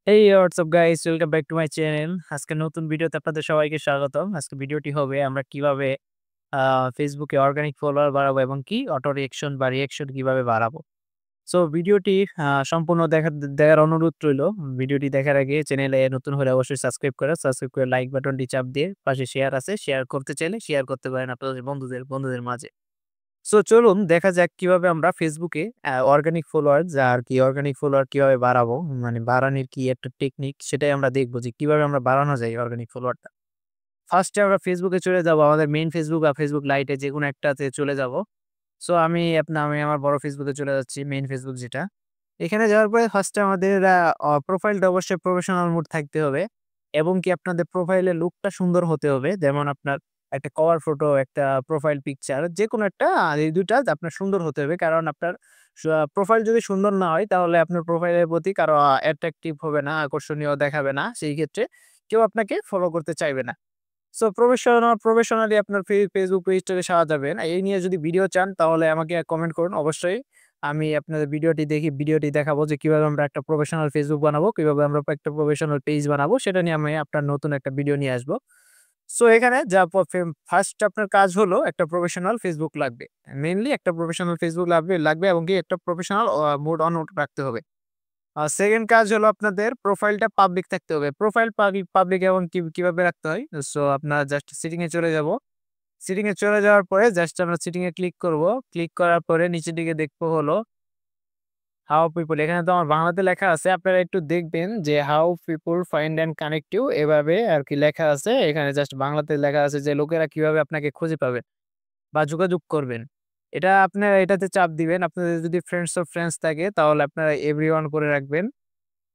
এই WhatsApp guys welcome back to my channel. আজকে নতুন ভিডিওতে আপনাদের সবাইকে স্বাগতম। আজকে ভিডিওটি হবে আমরা কিভাবে ফেসবুকে অর্গানিক ফলোয়ার বাড়াবো এবং কি অটো রিঅ্যাকশন বা রিঅ্যাকশন কিভাবে বাড়াবো। সো ভিডিওটি সম্পূর্ণ দেখার অনুরোধ রইলো। ভিডিওটি দেখার আগে চ্যানেলে নতুন হলে অবশ্যই সাবস্ক্রাইব করে লাইক বাটনটি চাপ দিয়ে পাশে শেয়ার আছে। শেয়ার করতে চাইলে শেয়ার করতে পারেন আপনাদের বন্ধুদের মাঝে। সো চলুন দেখা যাক কিভাবে আমরা ফেসবুকে অর্গানিক ফলোয়ার কিভাবে বাড়াবো। মানে বাড়ানোর কি একটা টেকনিক সেটাই আমরা দেখবো যে কিভাবে আমরা বাড়ানো যায় অর্গানিক ফলোয়ারটা। ফার্স্টে আমরা ফেসবুকে চলে যাবো। আমাদের মেইন ফেসবুক বা ফেসবুক লাইটে যেকোনো একটাতে চলে যাবো। সো আমি আমার বড় ফেসবুকে চলে যাচ্ছি, মেইন ফেসবুক যেটা। এখানে যাওয়ার পরে ফার্স্টে আমাদের প্রোফাইলটা অবশ্যই প্রফেশনাল মোড থাকতে হবে এবং কি আপনাদের প্রোফাইলের লুকটা সুন্দর হতে হবে। যেমন আপনার একটা কভার ফটো, একটা প্রোফাইল পিকচার যেকোনো একটা এই ২ টা আপনার সুন্দর হতে হবে। কারণ আপনার প্রোফাইল যদি সুন্দর না হয় তাহলে আপনার প্রোফাইলের প্রতি কারো অ্যাট্রাকটিভ হবে না, আকর্ষণীয় দেখাবে না। সেই ক্ষেত্রে কেউ আপনাকে ফলো করতে চাইবে না। সো প্রফেশনালি আপনার Facebook পেজটাকে সাজাবেন। এই নিয়ে যদি ভিডিও চান তাহলে আমাকে কমেন্ট করুন অবশ্যই। আমি আপনাদের ভিডিওটি দেখাবো যে কিভাবে আমরা একটা প্রফেশনাল Facebook বানাবো, কিভাবে আমরা একটা প্রফেশনাল পেজ বানাবো সেটা নিয়ে আমি আপনার নতুন একটা ভিডিও নিয়ে আসবো। সো এখানে যা ফার্স্ট আপনার কাজ হলো একটা প্রফেশনাল Facebook লাগবে। মেইনলি একটা প্রফেশনাল Facebook লাগবে এবং কি একটা প্রফেশনাল মোড অন রাখতে হবে। সেকেন্ড কাজ হলো আপনাদের প্রোফাইলটা পাবলিক থাকতে হবে। প্রোফাইল পাবলিক এবং কিভাবে রাখতে হয়? সো আপনার জাস্ট সেটিং এ চলে যাব। সেটিং এ চলে যাওয়ার পরে জাস্ট আমরা সেটিং এ ক্লিক করব। ক্লিক করার পরে নিচের দিকে দেখবো হলো হাউ পিপল, এখানে তো আমার বাংলাতে লেখা আছে। আপনারা একটু দেখবেন যে how people find and connect you, এভাবে আরকি লেখা আছে। এখানে জাস্ট বাংলাতে লেখা আছে যে লোকেরা কিভাবে আপনাকে খুঁজে পাবে বা যোগাযোগ করবেন। এটা আপনারা এটাতে চাপ দিবেন। আপনাদের যদি ফ্রেন্ডস থাকে তাহলে আপনারা এভরিওয়ান করে রাখবেন।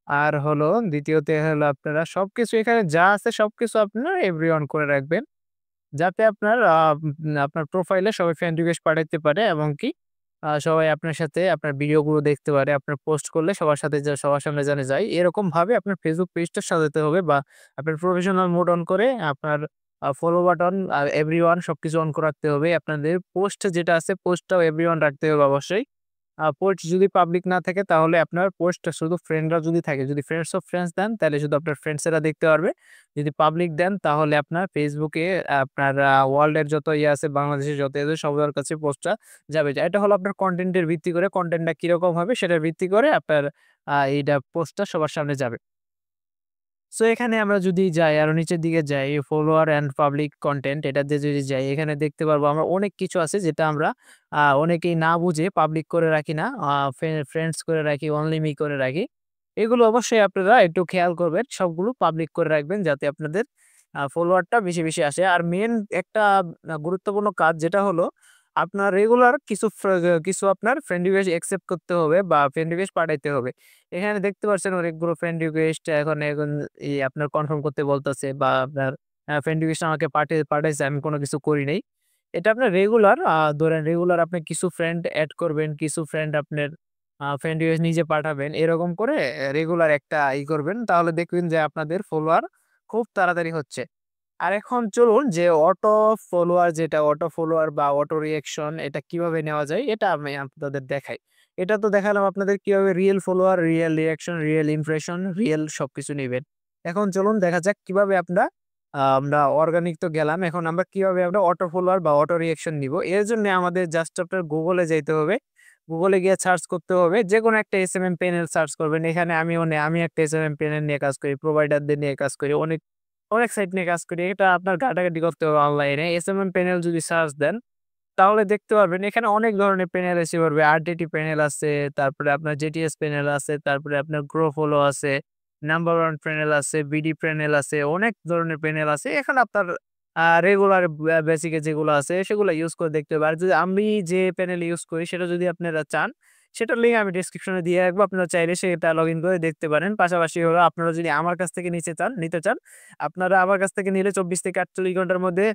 আর হলো দ্বিতীয়তে হলো আপনারা সবকিছু এখানে যা আছে সবকিছু আপনারা এভরিওয়ান করে রাখবেন। যাতে আপনার প্রোফাইলে সবাই ফ্রেন্ড রিকোয়েস্ট পাঠাইতে পারে এবং কি সবাই আপনার সাথে আপনার ভিডিওগুলো দেখতে পারে। আপনার পোস্ট করলে সবার সামনে যেন যায়। এরকমভাবে আপনার Facebook পেজটা সাজাতে হবে বা আপনার প্রফেশনাল মোড অন করে আপনার ফলো বাটন এভরিওয়ান সবকিছু অন করে রাখতে হবে। আপনাদের পোস্ট যেটা আছে পোস্টটাও এভরিওয়ান রাখতে হবে অবশ্যই। পোস্ট যদি পাবলিক না থাকে তাহলে আপনার পোস্টটা শুধু ফ্রেন্ডরা যদি থাকে, যদি ফ্রেন্ডস অফ ফ্রেন্ডস দেন তাহলে শুধু আপনার ফ্রেন্ডসেরা দেখতে পারবে। যদি পাবলিক দেন তাহলে আপনার ফেসবুকে আপনার ওয়ার্ল্ড এর যত ইয়ে আছে, বাংলাদেশের যত ইয়ে আছে সবার কাছে পোস্টটা যাবে। এটা হলো আপনার কনটেন্টের ভিত্তি করে, কনটেন্টটা কিরকম হবে সেটার ভিত্তি করে আপনার এইটা পোস্টটা সবার সামনে যাবে। সো এখানে আমরা যদি যাই আরো নিচের দিকে যাই, ফলোয়ার অ্যান্ড পাবলিক কনটেন্ট এটাতে যদি যাই এখানে দেখতে পারবো আমরা অনেক কিছু আছে যেটা আমরা অনেকেই না বুঝে পাবলিক করে রাখি না। ফ্রেন্ডস করে রাখি, অনলি মি করে রাখি। এগুলো অবশ্যই আপনারা একটু খেয়াল করবেন। সবগুলো পাবলিক করে রাখবেন যাতে আপনাদের ফলোয়ারটা বেশি আসে। আর মেইন একটা গুরুত্বপূর্ণ কাজ যেটা হলো আপনার রেগুলার কিছু আপনার ফ্রেন্ড রিকোয়েস্ট অ্যাকসেপ্ট করতে হবে বা ফ্রেন্ড রিকোয়েস্ট পাঠাইতে হবে। এখানে দেখতে পাচ্ছেন অনেকগুলো ফ্রেন্ড রিকোয়েস্ট এখন আপনার কনফার্ম করতে বলতেছে বা আপনার ফ্রেন্ড রিকোয়েস্ট আমাকে পাঠাইছে, আমি কোনো কিছু করি নাই। এটা আপনার রেগুলার ধরেন রেগুলার আপনি কিছু ফ্রেন্ড এড করবেন, কিছু ফ্রেন্ড আপনার ফ্রেন্ড রিকোয়েস্ট নিজে পাঠাবেন। এরকম করে রেগুলার একটা করবেন তাহলে দেখবেন যে আপনাদের ফলোয়ার খুব তাড়াতাড়ি হচ্ছে। আর এখন চলুন যে অটো ফলোয়ার বা অটো রিঅ্যাকশন এটা কিভাবে নেওয়া যায় এটা আমি আপনাদের দেখাই। এটা তো দেখালাম আপনাদের কিভাবে real follower, real reaction, real impression, real সবকিছু নিবেন। এখন চলুন দেখা যাক কিভাবে আমরা অর্গানিক তো গেলাম। এখন আমরা কিভাবে আমরা অটো ফলোয়ার বা অটো রিঅ্যাকশন নিবো। এর জন্য আমাদের জাস্ট আপনার গুগলে যাইতে হবে। গুগলে গিয়ে সার্চ করতে হবে। যেকোনো একটা এসএমএম প্যানেল সার্চ করবেন। এখানে আমি একটা এসএমএম প্যানেল নিয়ে কাজ করি, প্রোভাইডারদের নিয়ে কাজ করি। অনেক সাইট নিয়ে কাজ করি। এটা আপনার ঘাটাঘাটি করতে হবে অনলাইনে। এসএমএম প্যানেল যদি সার্চ দেন, তাহলে দেখতে পারবেন এখানে অনেক ধরনের প্যানেল এসে পড়বে। আরটিটি প্যানেল আছে, তারপরে আপনার জেটিএস প্যানেল আছে, তারপরে আপনার গ্রো ফলো আছে, নাম্বার ওয়ান প্যানেল আছে, বিডি প্যানেল আছে, অনেক ধরনের প্যানেল আছে। এখানে আপনার রেগুলার বেসিকে যেগুলো আছে সেগুলো ইউজ করে দেখতে হবে। আর যদি আমি যে প্যানেল ইউজ করি সেটা যদি আপনারা চান, সেটার লিঙ্ক আমি ডেসক্রিপশনে দিয়ে রাখবো। আপনারা চাইলে সেটা লগইন করে দেখতে পারেন। পাশাপাশি হলো আপনারা যদি আমার কাছ থেকে নিতে চান, আপনারা আমার কাছ থেকে নিলে ২৪ থেকে ৪৮ ঘন্টার মধ্যে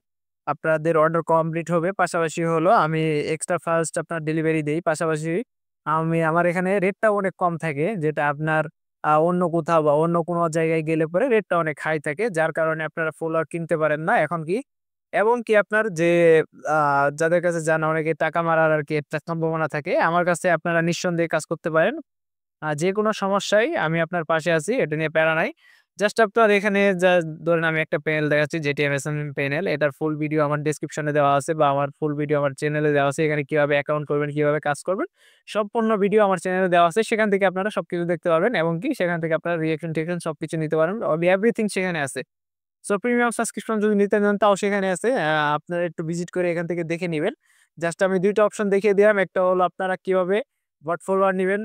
আপনাদের অর্ডার কমপ্লিট হবে। পাশাপাশি হলো আমি এক্সট্রা ফাস্ট আপনার ডেলিভারি দেই। পাশাপাশি আমার এখানে রেটটাও অনেক কম থাকে। যেটা আপনার অন্য কোথাও বা অন্য কোনো জায়গায় গেলে পরে রেটটা অনেক হাই থাকে। যার কারণে আপনারা ফলোয়ার কিনতে পারেন না এখন কি। এবং কি আপনার যে আ যাদের কাছে যান অনেকে টাকা মারার আরকি একটা সম্ভাবনা থাকে। আমার কাছে আপনারা নিঃসন্দেহে কাজ করতে পারেন। যেকোনো সমস্যায় আমি আপনার পাশে আছি। এটা নিয়ে প্যারা নাই। জাস্ট আপনার এখানে ধরেন আমি একটা প্যানেল দেখাচ্ছি JTM SMM প্যানেল। এটার ফুল ভিডিও আমার ডেসক্রিপশনে দেওয়া আছে বা আমার ফুল ভিডিও আমার চ্যানেলে দেওয়া আছে। এখানে কিভাবে অ্যাকাউন্ট করবেন, কিভাবে কাজ করবেন, সম্পূর্ণ ভিডিও আমার চ্যানেলে দেওয়া আছে। সেখান থেকে আপনারা সবকিছু দেখতে পারবেন এবং কি সেখান থেকে আপনারা রিঅ্যাকশন-টিঅ্যাকশন সবকিছু নিতে পারেন। এভরিথিং সেখানে আছে। সো প্রিমিয়াম সাবস্ক্রিপশন যদি নিতে চান তাও সেখানে আছে। আপনারা একটু ভিজিট করে এখান থেকে দেখে নিবেন। জাস্ট আমি ২ টা অপশন দেখিয়ে দিলাম। একটা হলো আপনারা কিভাবে বট ফলোয়ার নিবেন,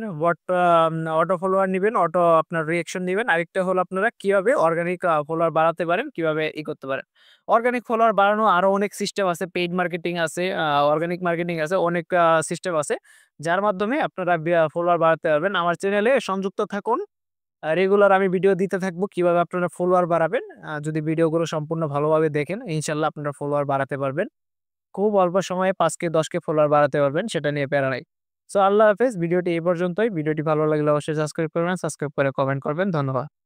অটো ফলোয়ার নিবেন, অটো আপনার রিঅ্যাকশন নিবেন। আরেকটা হলো আপনারা কিভাবে অর্গানিক ফলোয়ার বাড়াতে পারেন, কিভাবে করতে পারেন। অর্গানিক ফলোয়ার বাড়ানো আরো অনেক সিস্টেম আছে। পেইড মার্কেটিং আছে, অর্গানিক মার্কেটিং আছে, অনেক সিস্টেম আছে। যার মাধ্যমে আপনারা ফলোয়ার বাড়াতে পারবেন। আমার চ্যানেলে সংযুক্ত থাকুন। রেগুলার আমি ভিডিও দিতে থাকবো কিভাবে আপনারা ফলোয়ার বাড়াবেন। যদি ভিডিওগুলো সম্পূর্ণ ভালোভাবে দেখেন, ইনশাআল্লাহ আপনারা ফলোয়ার বাড়াতে পারবেন। খুব অল্প সময়ে ৫K ১০K ফলোয়ার বাড়াতে পারবেন। সেটা নিয়ে প্যারা নাই। সো আল্লাহ হাফেজ। ভিডিওটি এই পর্যন্তই। ভিডিওটি ভালো লাগলে অবশ্যই সাবস্ক্রাইব করবেন। সাবস্ক্রাইব করে কমেন্ট করবেন। ধন্যবাদ।